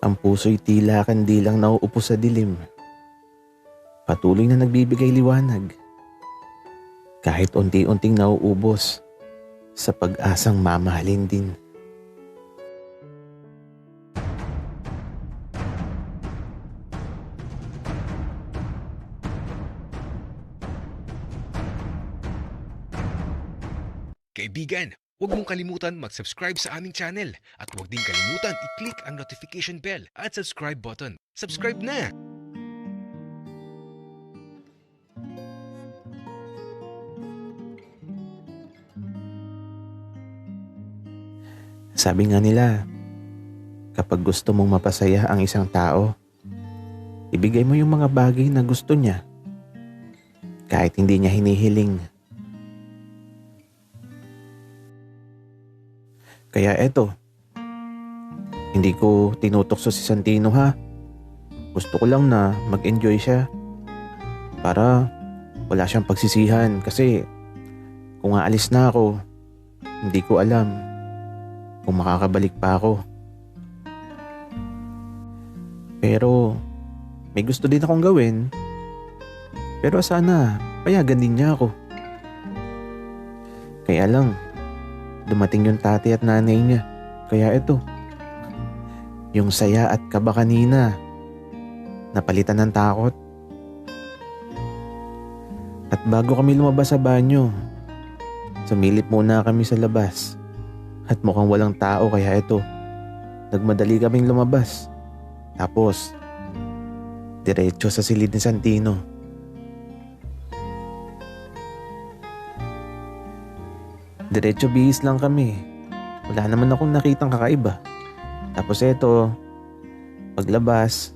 Ang puso'y tila kandilang nauupo sa dilim. Patuloy na nagbibigay liwanag. Kahit unti-unting nauubos sa pag-asang mamahalin din. Kaibigan, huwag mong kalimutan mag-subscribe sa aming channel at huwag din kalimutan i-click ang notification bell at subscribe button. Subscribe na! Sabi nga nila, kapag gusto mong mapasaya ang isang tao, ibigay mo yung mga bagay na gusto niya kahit hindi niya hinihiling. Kaya eto, hindi ko tinutokso si Santino ha. Gusto ko lang na mag-enjoy siya para wala siyang pagsisihan kasi kung aalis na ako, hindi ko alam kung makakabalik pa ako. Pero may gusto din akong gawin. Pero sana payagan din niya ako. Kaya lang, dumating yung tatay at nanay niya. Kaya ito, yung saya at kaba kanina, napalitan ng takot. At bago kami lumabas sa banyo, sumilip muna kami sa labas. At mukhang walang tao kaya ito, nagmadali kaming lumabas. Tapos, diretso sa silid ni Santino. Diretso bihis lang kami. Wala naman akong nakitang kakaiba. Tapos eto, paglabas,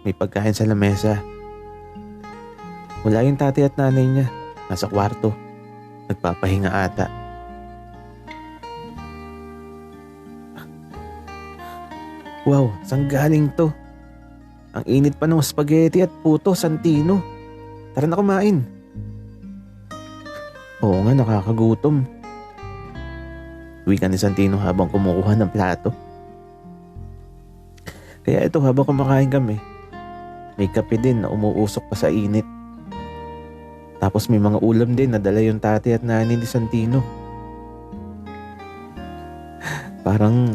may pagkain sa lamesa. Wala yung tatay at nanay niya. Nasa kwarto. Nagpapahinga ata. Wow, saan galing to? Ang init pa ng spaghetti at puto, Santino. Tara na kumain. Oo nga, nakakagutom. Wika ni Santino habang kumukuha ng plato. Kaya ito habang kumakain kami, may kape din na umuusok pa sa init. Tapos may mga ulam din na dala yung tatay at nanay ni Santino. Parang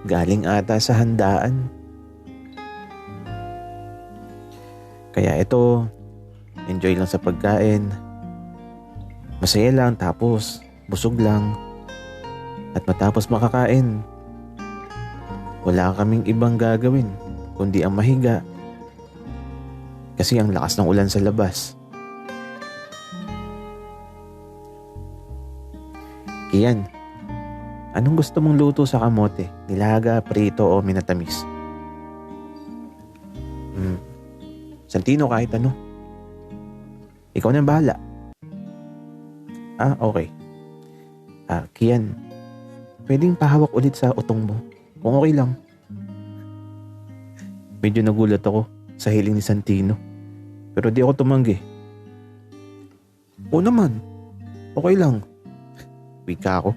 galing ata sa handaan. Kaya ito, enjoy lang sa pagkain. Masaya lang tapos busog lang. At matapos makakain, wala kaming ibang gagawin kundi ang mahiga. Kasi ang lakas ng ulan sa labas. Kian, anong gusto mong luto sa kamote? Nilaga, prito o minatamis? Santino, kahit ano. Ikaw na bahala. Okay. Kian, pwedeng pahawak ulit sa utong mo kung okay lang. Medyo nagulat ako sa hiling ni Santino. Pero di ako tumanggi. Oo naman, okay lang. Wika ako.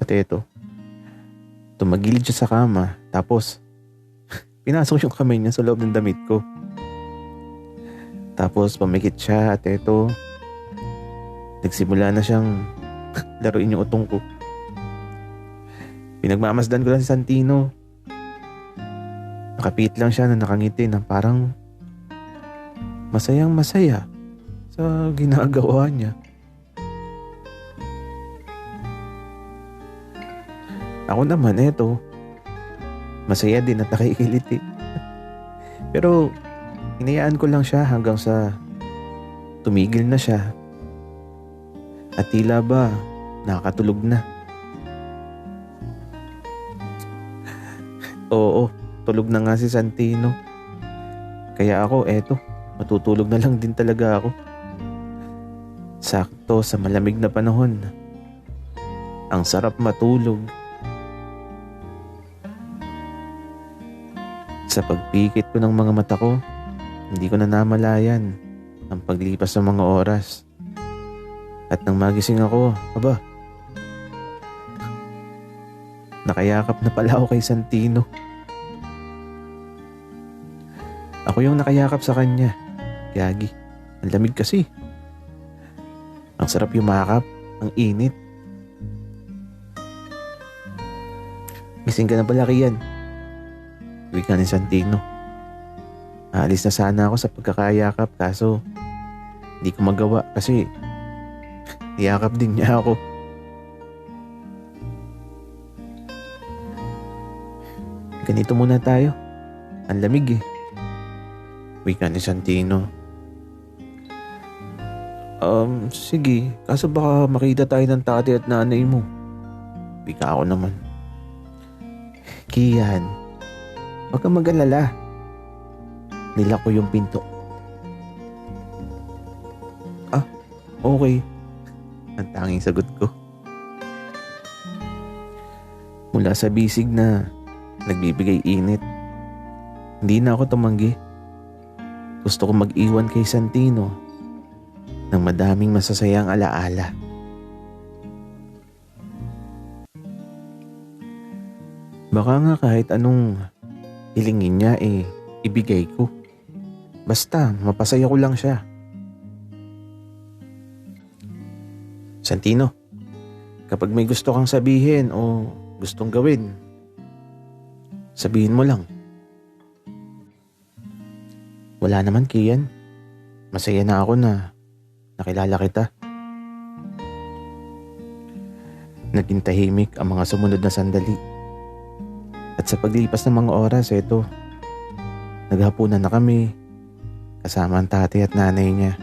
At eto, tumagilid siya sa kama, tapos pinasok yung kamay niya sa loob ng damit ko. Tapos pamikit siya at eto, nagsimula na siyang laruin yung utong ko. Pinagmamasdan ko lang si Santino. Nakapit lang siya na nakangiti na parang masayang masaya sa ginagawa niya. Ako naman, eto, masaya din at nakikiliti. Pero, hinayaan ko lang siya hanggang sa tumigil na siya. At tila ba, nakatulog na. Oo, tulog na nga si Santino. Kaya ako, eto, matutulog na lang din talaga ako. Sakto sa malamig na panahon. Ang sarap matulog. Sa pagpikit ko ng mga mata ko, hindi ko na namalayan ang paglipas ng mga oras. At nang magising ako, nakayakap na pala ako kay Santino. Ako yung nakayakap sa kanya. Gagi, ang lamig kasi. Ang sarap yumakap, ang init. Gising ka na pala, Kian. Wika ni Santino. Aalis na sana ako sa pagkakayakap kaso hindi ko magawa kasi niyakap din niya ako. Ganito muna tayo. Ang lamig eh. Wika ni Santino. Sige. Kaso baka makita tayo ng tatay at nanay mo. Wika ako naman. Kian, huwag kang mag-alala. Nilak ko yung pinto. Okay. Ang tanging sagot ko. Mula sa bisig na nagbibigay init, hindi na ako tumanggi. Gusto ko mag-iwan kay Santino ng madaming masasayang alaala. Baka nga kahit anong hilingin niya ibigay ko. Basta mapasaya ko lang siya. Santino, kapag may gusto kang sabihin o gustong gawin, sabihin mo lang. Wala naman, Kian. Masaya na ako na nakilala kita. Naging tahimik ang mga sumunod na sandali. At sa paglipas ng mga oras, naghapunan na kami kasama ang tatay at nanay niya.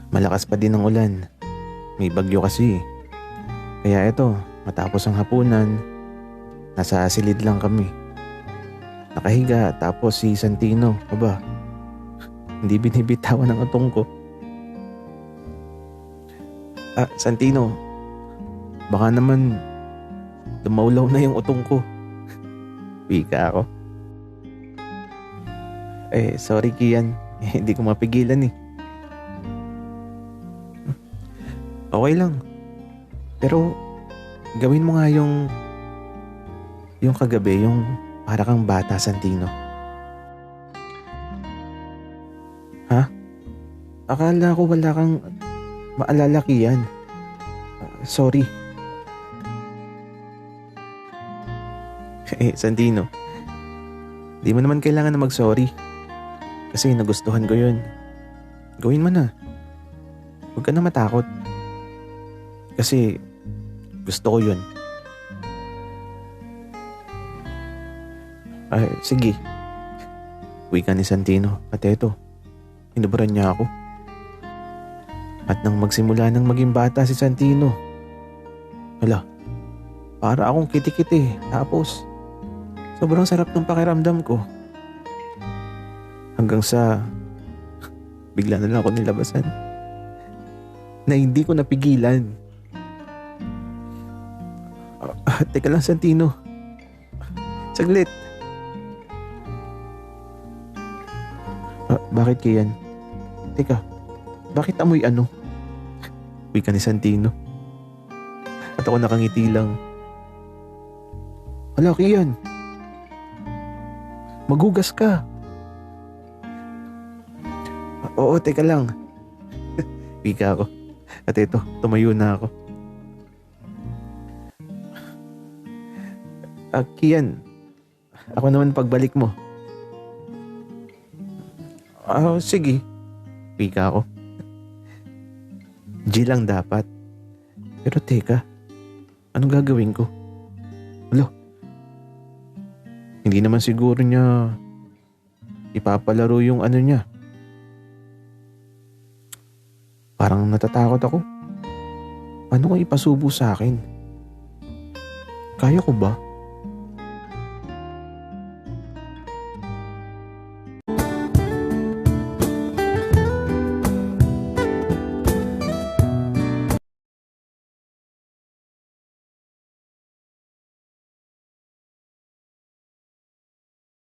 Malakas pa din ang ulan. May bagyo kasi. Kaya matapos ang hapunan, nasa silid lang kami. Nakahiga tapos si Santino, hindi binibitawan ang utong ko. Santino, baka naman dumaulaw na yung utong ko. Wika ako. Sorry Kian, hindi ko mapigilan eh. Okay lang. Pero gawin mo nga yung kagabi, yung para kang bata, Santino. Ha? Akala ko wala kang maalala, Kian. Sorry. Santino, di mo naman kailangan na mag-sorry. Kasi nagustuhan ko yun. Gawin mo na. Huwag ka na matakot. Kasi gusto ko yun. Sige. Wika ni Santino. At inubaran niya ako. At nang magsimula ng maging bata si Santino, para akong kiti-kiti. Tapos, sobrang sarap ng pakiramdam ko. Hanggang sa, bigla na lang ako nilabasan. Na hindi ko napigilan. Teka lang, Santino. Saglit. Bakit Kian? Teka, bakit amoy ano? Wika ni Santino. At ako nakangiti lang. Hala, Kian. Magugas ka. Oo, teka lang. Wika ako. At tumayo na ako. Kian, ako naman pagbalik mo. Sige. Wika ako. G lang dapat. Pero teka, anong gagawin ko? Hindi naman siguro niya ipapalaro yung ano niya. Parang natatakot ako. Paano kung ipasubo sa akin? Kaya ko ba?